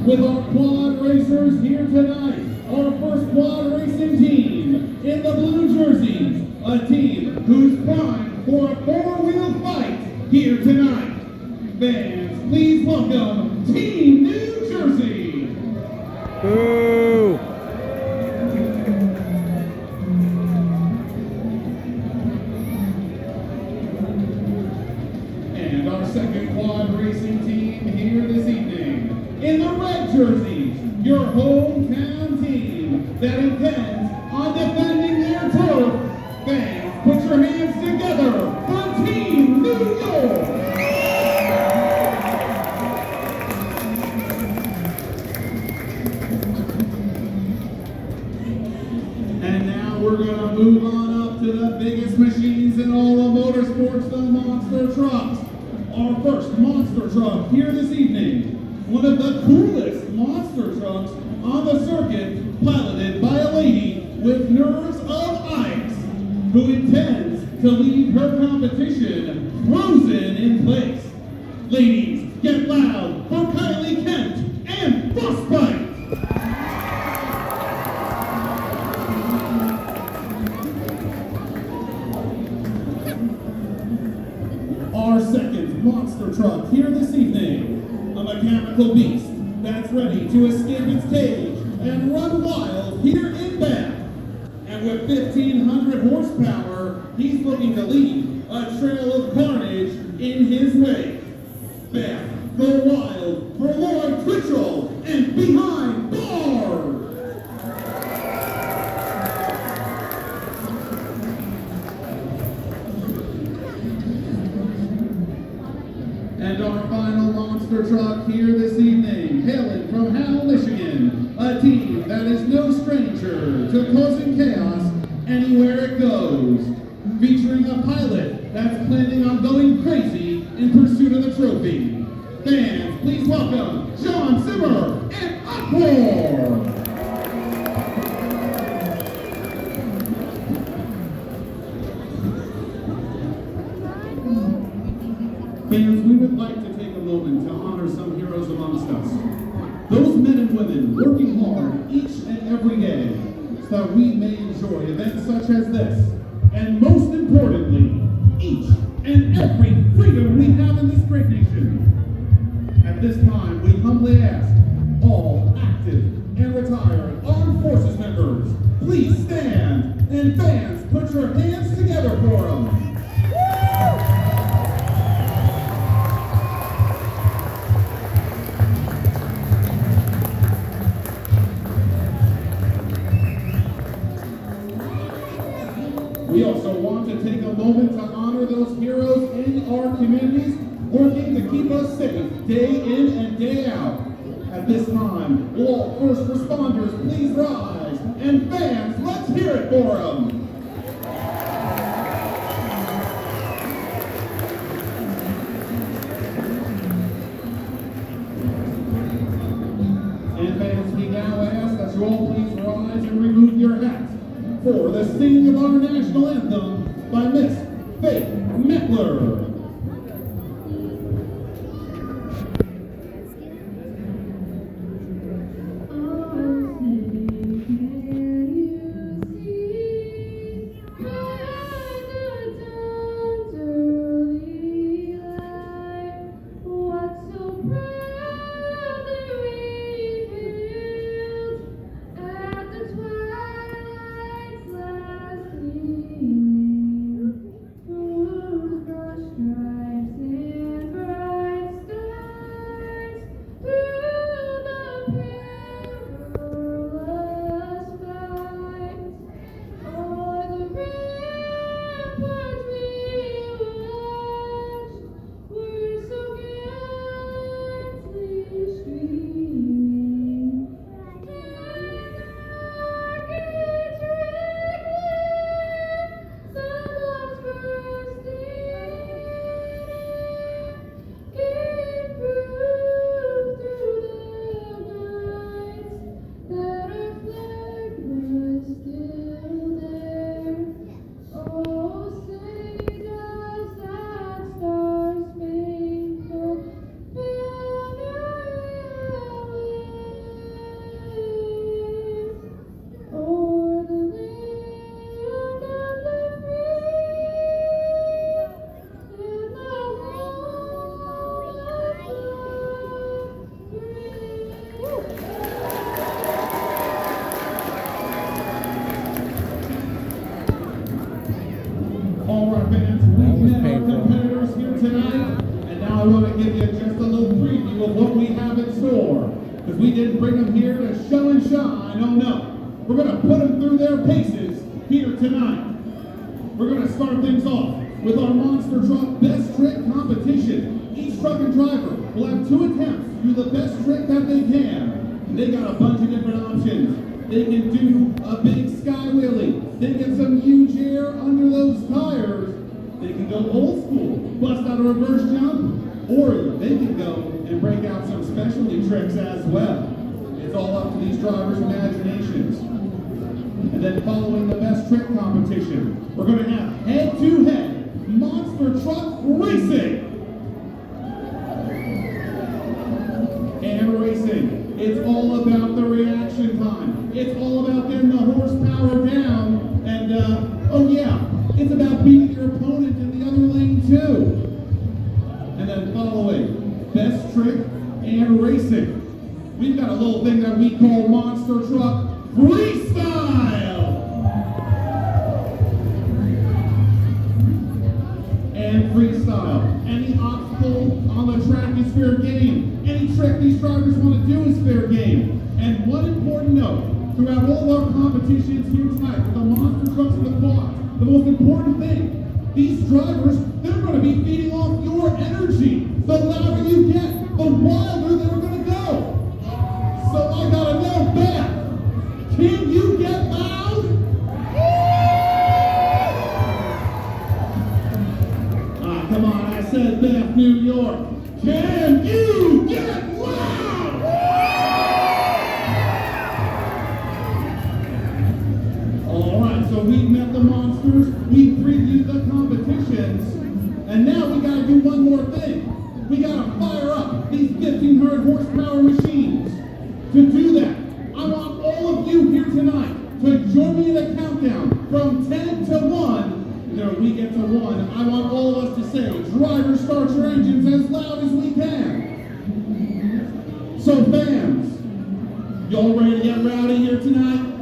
with our quad racers here tonight. Our first quad racing team in the blue jerseys, a team who's primed for a four-wheel fight here tonight. Fans, please welcome Team New Jersey. Boo! And our second quad racing team here this evening. In the red jerseys, your hometown team that intends on defending their turf. Fans, put your hands together for Team New York. And now we're going to move on up to the biggest machines in all of motorsports, the monster trucks. Our first monster truck here this evening. One of the coolest monster trucks on the circuit, piloted by a lady with nerves of ice, who intends to leave her competition frozen in place. Ladies, get loud for Kylie Kent and Frostbite! Our second monster truck here this evening, a mechanical beast that's ready to escape its cage and run wild here in Bath. And with 1,500 horsepower, he's looking to leave a trail of carnage in his wake. Bath, go wild for Lloyd Twitchell and Behind Bars! And our final monster truck here this evening, hailing from Howell, Michigan, a team that is no stranger to causing chaos anywhere it goes. Featuring a pilot that's planning on going crazy in pursuit of the trophy. Fans, please welcome John Zimmer and Uproar! Fans, we would like to take a moment to honor some heroes amongst us. Those men and women working hard each and every day so that we may enjoy events such as this. And most importantly, each and every freedom we have in this great nation. At this time, we humbly ask all active and retired armed forces members, please stand, and fans, put your hands together for them. We also want to take a moment to honor those heroes in our communities working to keep us safe day in and day out. At this time, will all first responders please rise? And fans, let's hear it for them! And fans, we now ask that you all please rise and remove your hats for the singing of our national anthem by Miss Faith Meckler. drivers. We didn't bring them here to show and shine. Oh no. We're going to put them through their paces here tonight. We're going to start things off with our monster truck best trick competition. Each truck and driver will have 2 attempts to do the best trick that they can. And they got a bunch of different options. They can do a big sky wheelie. They get some huge air under those tires. They can go old school, bust out a reverse jump, or they can go and break out some specialty tricks as well. It's all up to these drivers' imaginations. And then following the best trick competition, we're going to have head-to-head monster truck racing. And racing, it's all about the reaction time. It's all about getting the horsepower down. And, oh yeah, it's about beating your opponent in the other lane too. And then following best trick and racing, we've got a little thing that we call monster truck freestyle. And freestyle, any obstacle on the track is fair game. Any trick these drivers want to do is fair game. And one important note, throughout all of our competitions here tonight with the monster trucks and the quad, the most important thing, these drivers, they're going to be feeding off your energy. The louder you get, the wilder they're going to go. So I got to know, Beth, can you get loud? Come on, I said Beth, New York. Can you get loud? All right, so we've met the monsters, we previewed the competitions, and now we gotta do one more thing. We gotta fire up these 1,500 horsepower machines. To do that, I want all of you here tonight to join me in a countdown from 10 to 1. When we get to 1, I want all of us to say, driver, start your engines as loud as we can. So fans, y'all ready to get rowdy here tonight?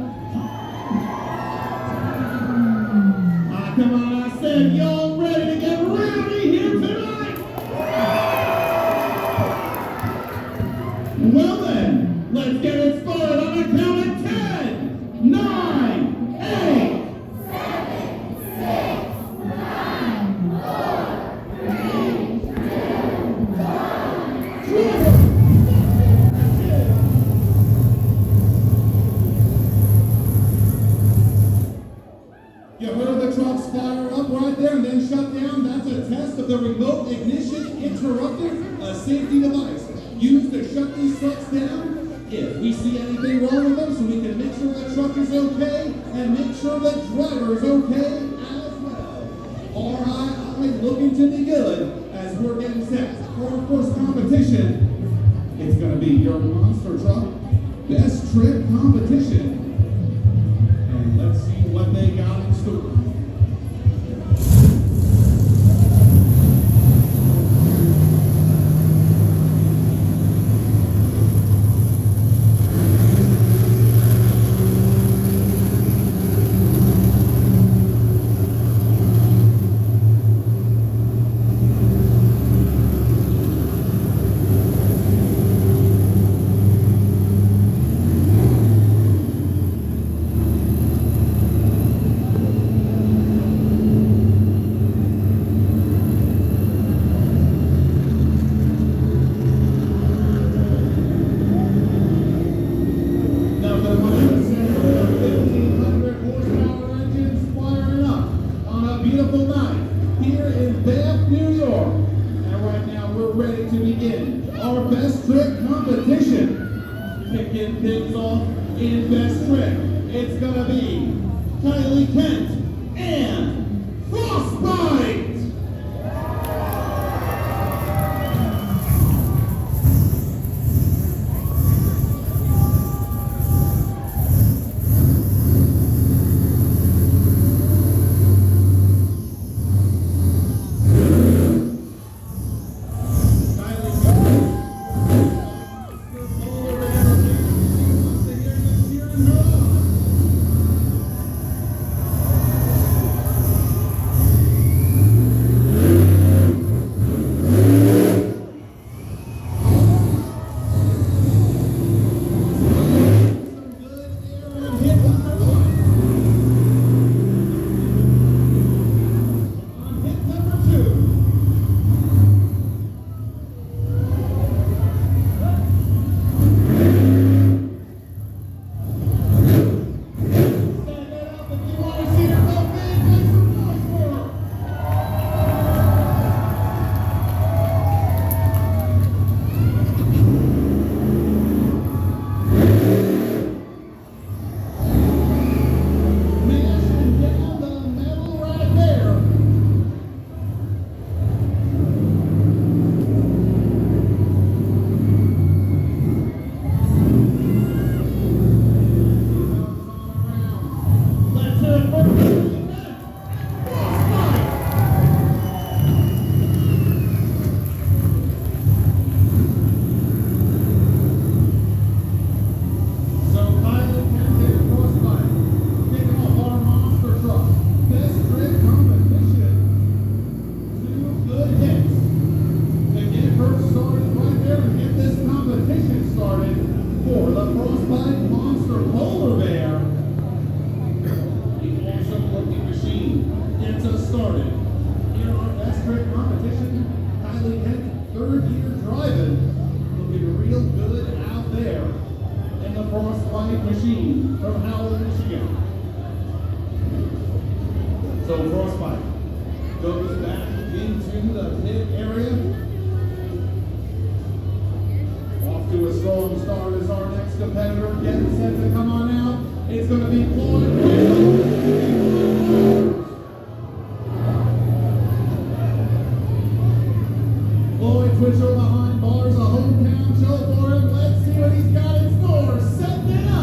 Come on, I said, y'all ready to get rowdy here tonight? Well then, let's get it started on a count of 10, 9, 8. You heard the trucks fire up right there and then shut down. That's a test of the remote ignition interrupter, a safety device used to shut these trucks down if we see anything wrong with them, so we can make sure the truck is okay and make sure the driver is okay as well. All right, looking to be good as we're getting set for our first competition. It's going to be your monster truck best trick competition. And let's see what they got in store. Frostbite machine from Howell, Michigan. So Frostbite goes back into the pit area. Off to a strong start as our next competitor getting set to come on out. It's going to be Floyd. Floyd Twitchell behind bars, a hometown show for him. Let's see what he's got in store. Setting it up.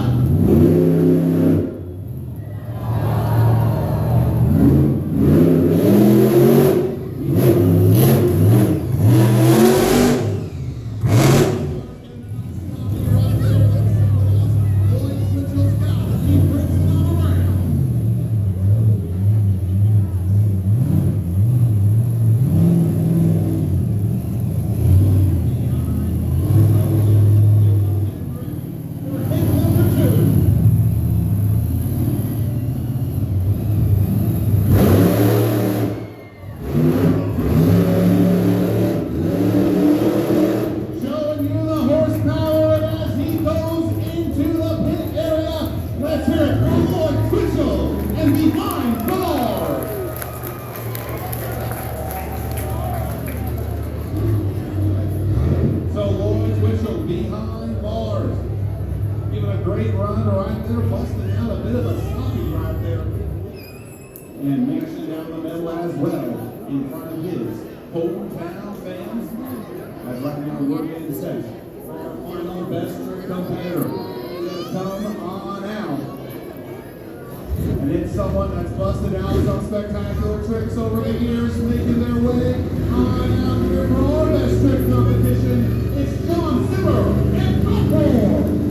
Behind bars, giving a great run right there, busting out a bit of a sloppy right there, and mixing down the middle as well in front of his hometown fans. As right now we're getting set for our final best trick competitor to come on out. And it's someone that's busted out some spectacular tricks over the years, making their way on out here for our best trick competition. It's John Zimmer and Popcorn.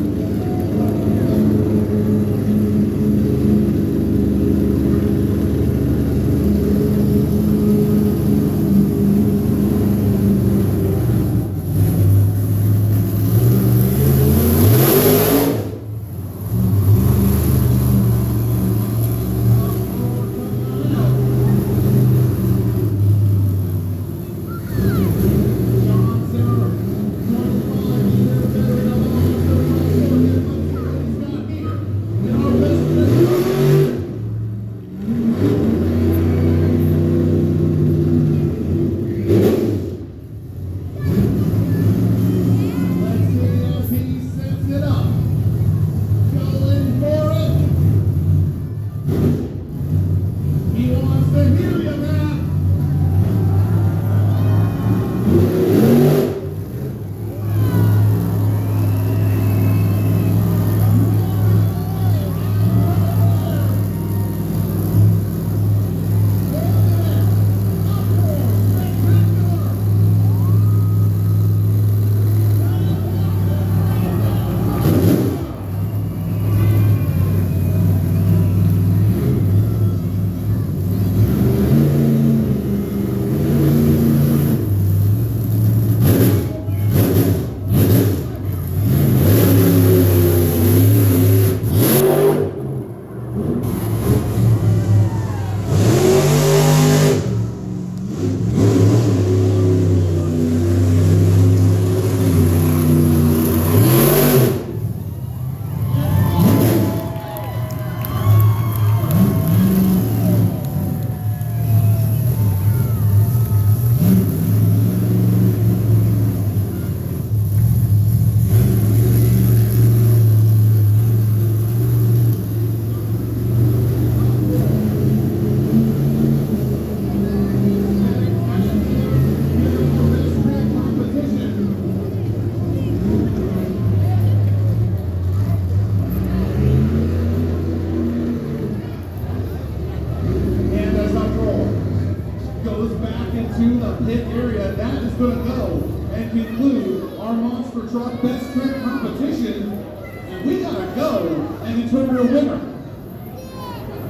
into the pit area. That is going to go and conclude our Monster Truck Best Trick competition. And we got to go and determine a winner.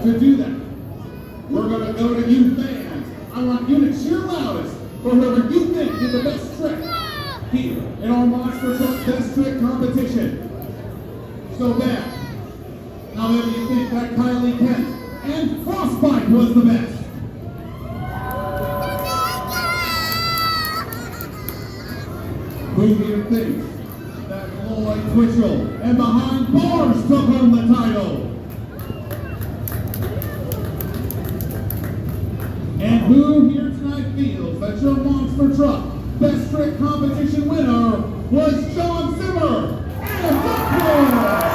To do that, we're going to go to you fans. I want you to cheer loudest for whoever you think did the best trick here in our Monster Truck Best Trick competition. So bad. How many of you think that Kylie Kent and Frostbite was the best? Who do you think that Lloyd Twitchell title, and behind bars took home the title. And who here tonight feels that your monster truck best trick competition winner was John Zimmer and Buckler?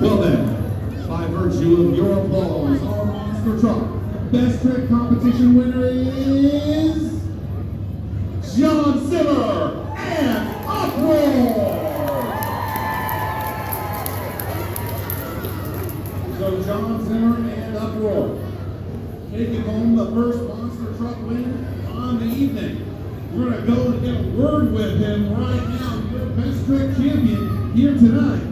Well then, by virtue of your applause, our monster truck best trick competition winner is John Zimmer and Uproar! So John Zimmer and Uproar taking home the first monster truck win on the evening. We're going to go and get a word with him right now, your best trick champion here tonight.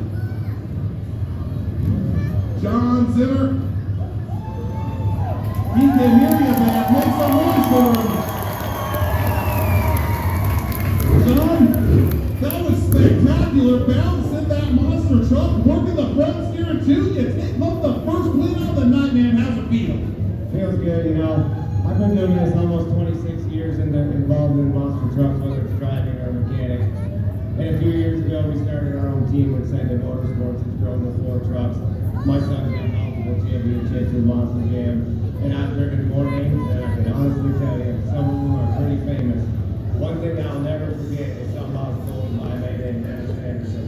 John Zimmer, he can hear you, man. Make some noise for him. John, that was spectacular. Bouncing that monster truck, working the front steering too. You take home the first win of the night, man. How's it feel? Feels good, you know. I've been doing this almost 26 years involved in monster trucks, whether it's driving or mechanic. And a few years ago, we started our own team with Sending Motorsports, which drove the 4 trucks. My son's got multiple championships with Monster Jam, and I've driven more names than I can honestly tell you. Some of them are pretty famous. One thing I'll never forget is something I was told by a man named Dennis Anderson.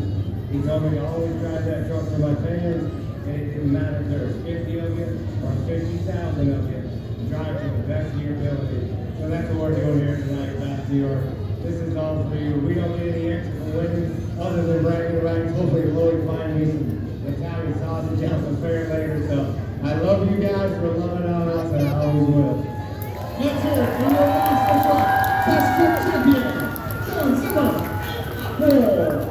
He told me to always drive that truck for my fans, and it didn't matter if there was 50 of you or 50,000 of you. Drive to the best of your ability. So that's what we're doing here tonight, Back to York. This is all for you. We don't get any extra for winning other than bragging rights. Hopefully Lloyd find me some Italian sausage out some fair later. So I love you guys for loving on us, and I always will. Let's hear it for your monster truck best trick champion, John Zimmer and Uproar.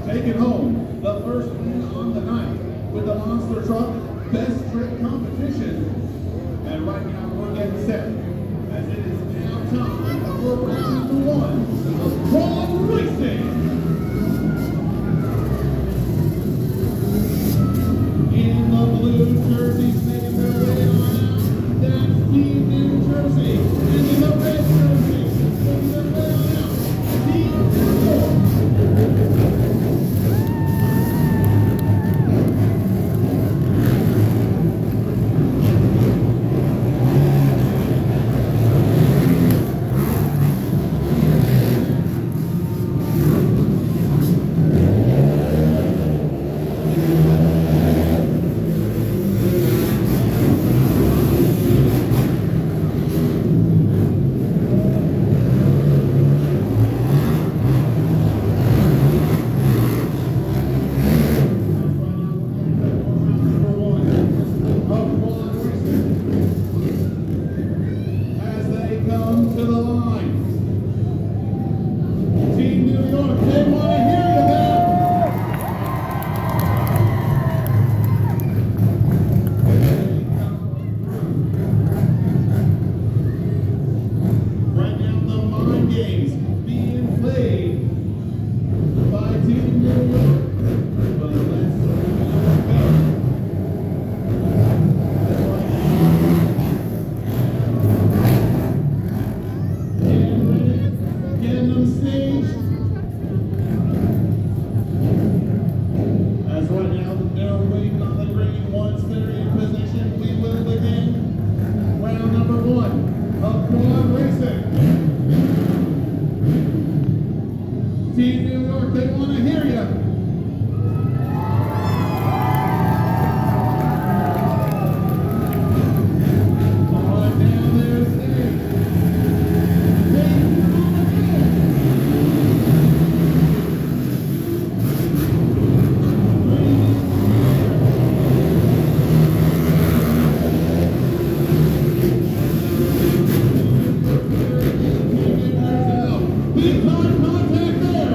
Taking home the first win on the night with the monster truck best trick competition. And right now we're getting set as it is now time for round number 1 of Quad Racing. In the blue jerseys making their way on out, that's Team New Jersey. And in the red jerseys making their way on out, Team New York. Team New York, they want to hear you. On down their stage. Big time contact there.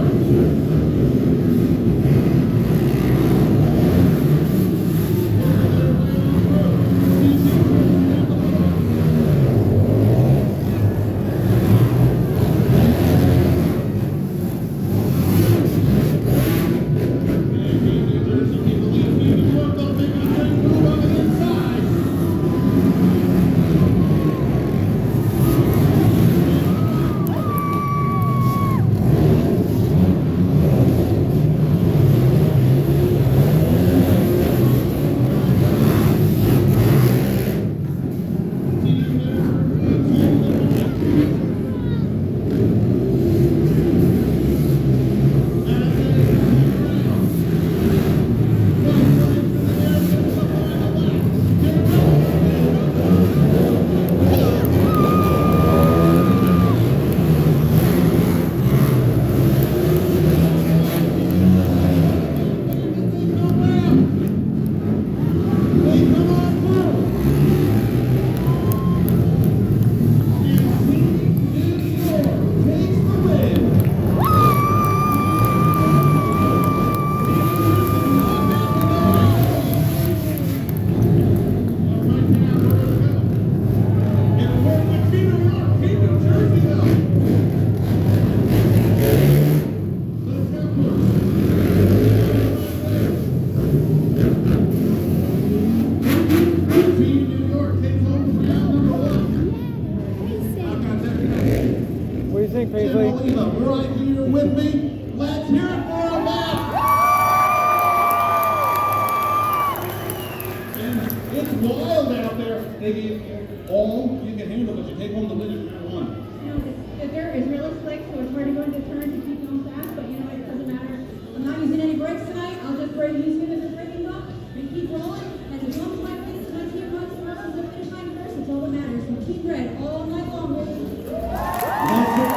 they gave you all you can handle, but you take home the win in round one. You know, the dirt is really slick, so it's hard to go into turns and keep going fast, but you know, it doesn't matter. I'm not using any brakes tonight. I'll just use him as a braking buck and keep rolling. And as long as my face and my team runs versus the finish line first, it's all that matters. So keep red all night long, baby. That's it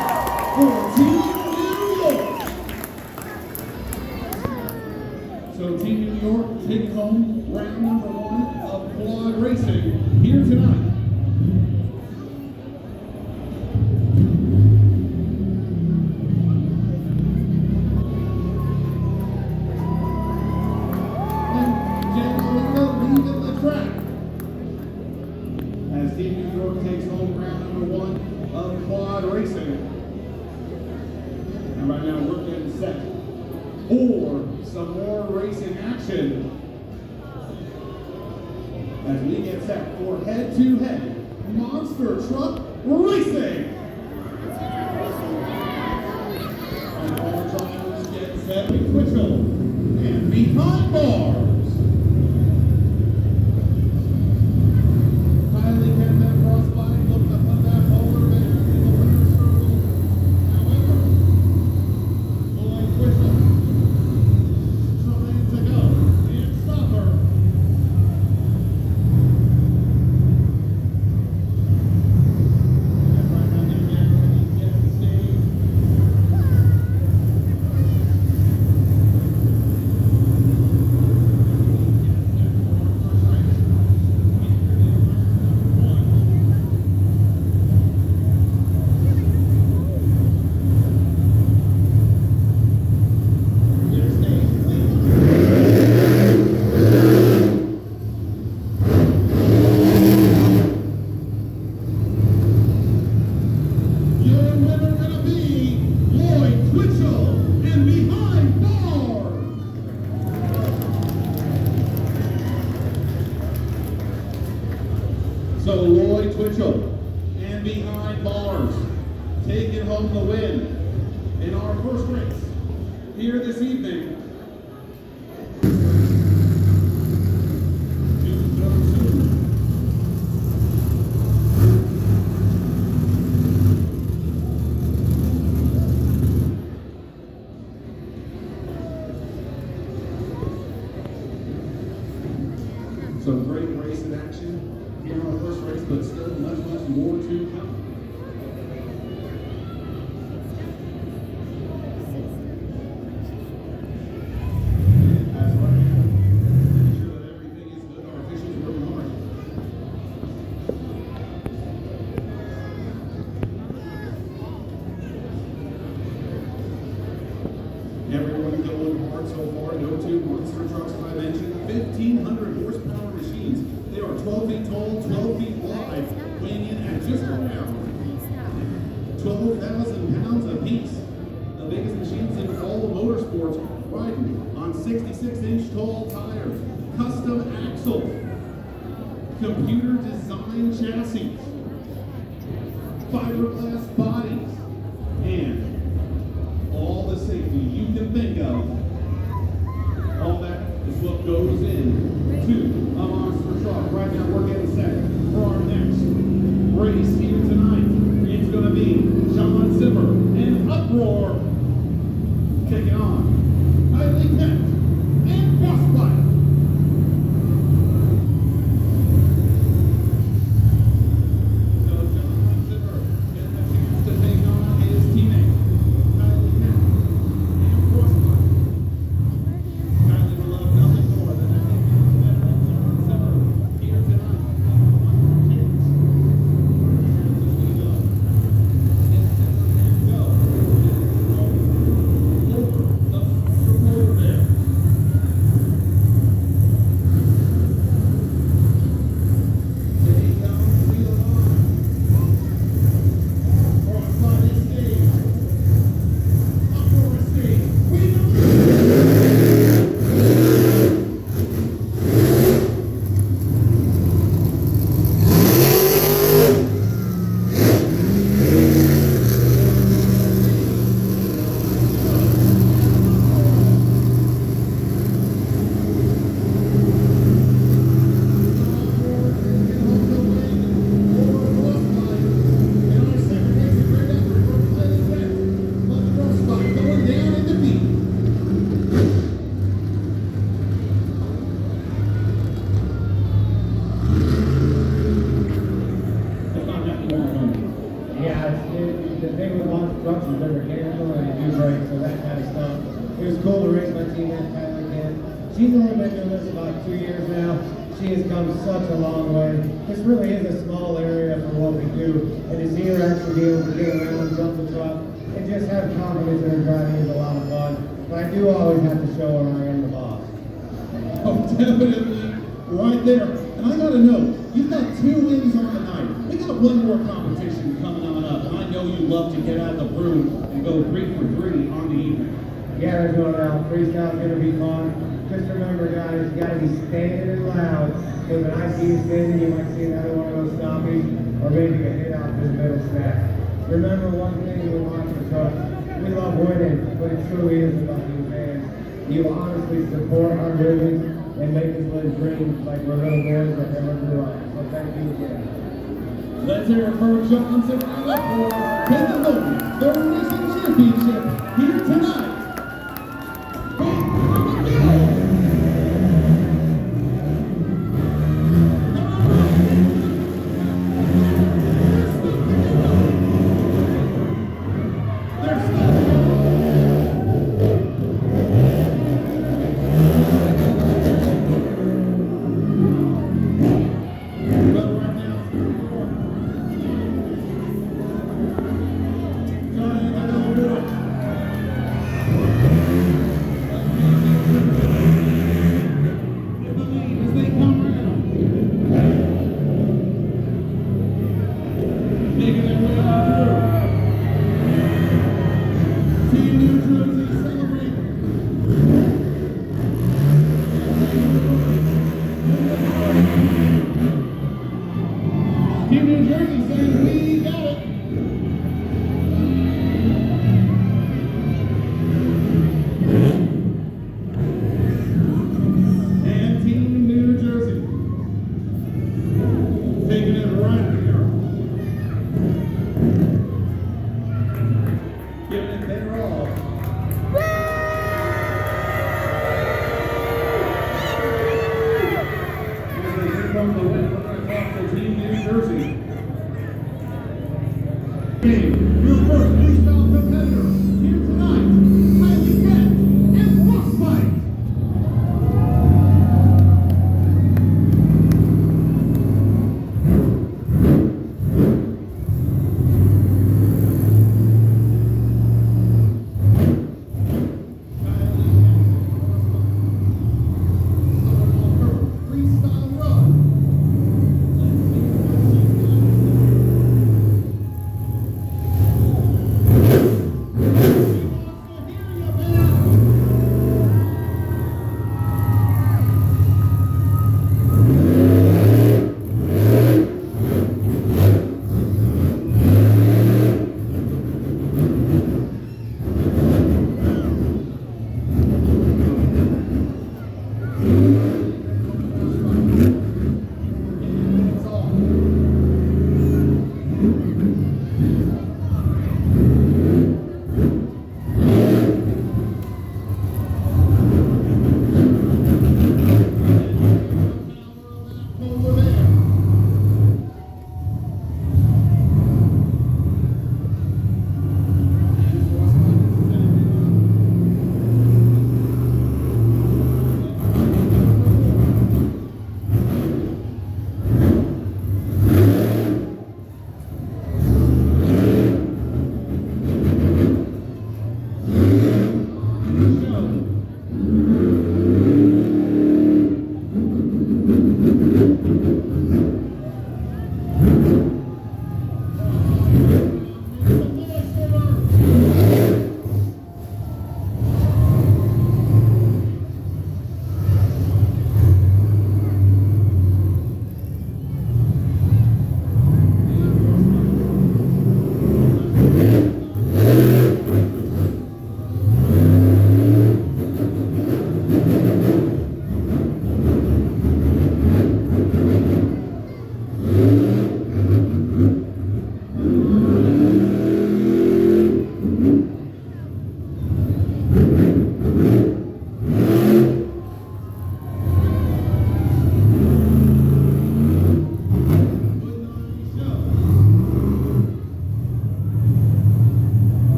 for Team New York. So Team New York taking home round number one of quad racing here tonight. Leaving the track as Team New York takes home round number one of quad racing. And right now we're getting set for some more racing action as we get set for head-to-head monster truck racing. And all drivers get set with Twitchell and behind bars. So Lloyd Twitchell and behind bars taking home the win in our first race here this evening. Some great racing action here on our first race, but still much more to come. As right now, making sure that everything is good, our officials are working hard. Everyone going hard so far. No two monster trucks, as I mentioned, 1,500 horsepower machines. They are 12 feet tall, 12 feet wide, weighing in at just around 12,000 pounds apiece. The biggest machines in all of motorsports, riding on 66-inch tall tires, custom axle, computer design chassis, fiberglass bodies, and all the safety you can think of. All that is what goes into a monster truck. Right now we're getting set for our next race here tonight. It's going to be John Zimmer and Uproar taking on Eileen Kent and Frostbite. So John Zimmer gets a chance to take on his teammate Eileen Kent and Frostbite. Kylie would love nothing more than having they're mechanical and they do brakes, so that kind of stuff. It was cool to race my teammate Kylie Kent. She's only been doing this about 2 years now. She has come such a long way. This really is a small area for what we do, and to see her actually be able to get around, jump the truck, and just have confidence in her driving is a lot of fun. But I do always have to show her I am the boss. Oh, definitely right there. And I gotta know, you've got 2 wins on the night. We got one more competition coming on up, and I know you love to get out the broom and go 3 for 3 on the evening. Yeah, there's no doubt. Freestyle's gonna be fun. Just remember, guys, you gotta be standing and loud. Because when I see you standing, you might see another one of those stoppies, or maybe a hit out this middle stack. Remember one thing with Monster Truck, we love winning, but it truly is about you fans. You honestly support our movement and make us live dreams like we're little boys that never grew up. So thank you again. Let's hear it for Johnson and up for Kevin Logan, the Racing Championship here tonight.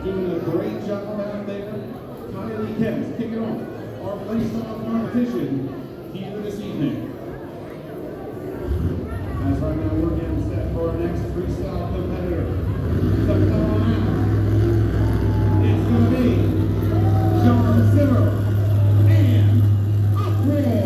doing a great job out there. Kylie Kent kicking off our freestyle competition here this evening. As right now we're getting set for our next freestyle competitor. Coming on out, it's going to be John Zimmer and Uproar.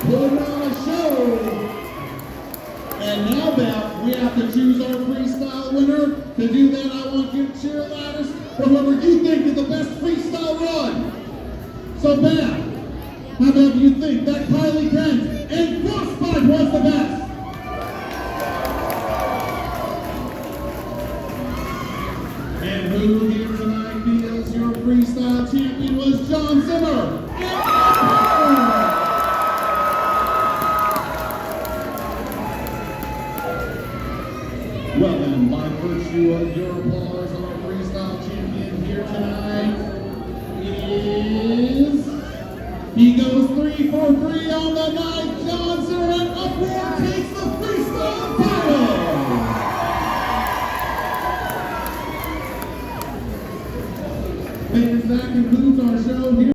Putting on a show. And now that we have to choose our freestyle winner, to do that I want you cheerleaders for whoever you think is the best freestyle run. So Beth, how about you think that Kylie Kent and Frostbite was the best? And who here tonight feels your freestyle champion was John Zimmer? Well then, by virtue of your applause, our freestyle champion here tonight is... He goes 3 for 3 on the night. John Zimmer and Uproar takes the freestyle title. Fans, that concludes our show here.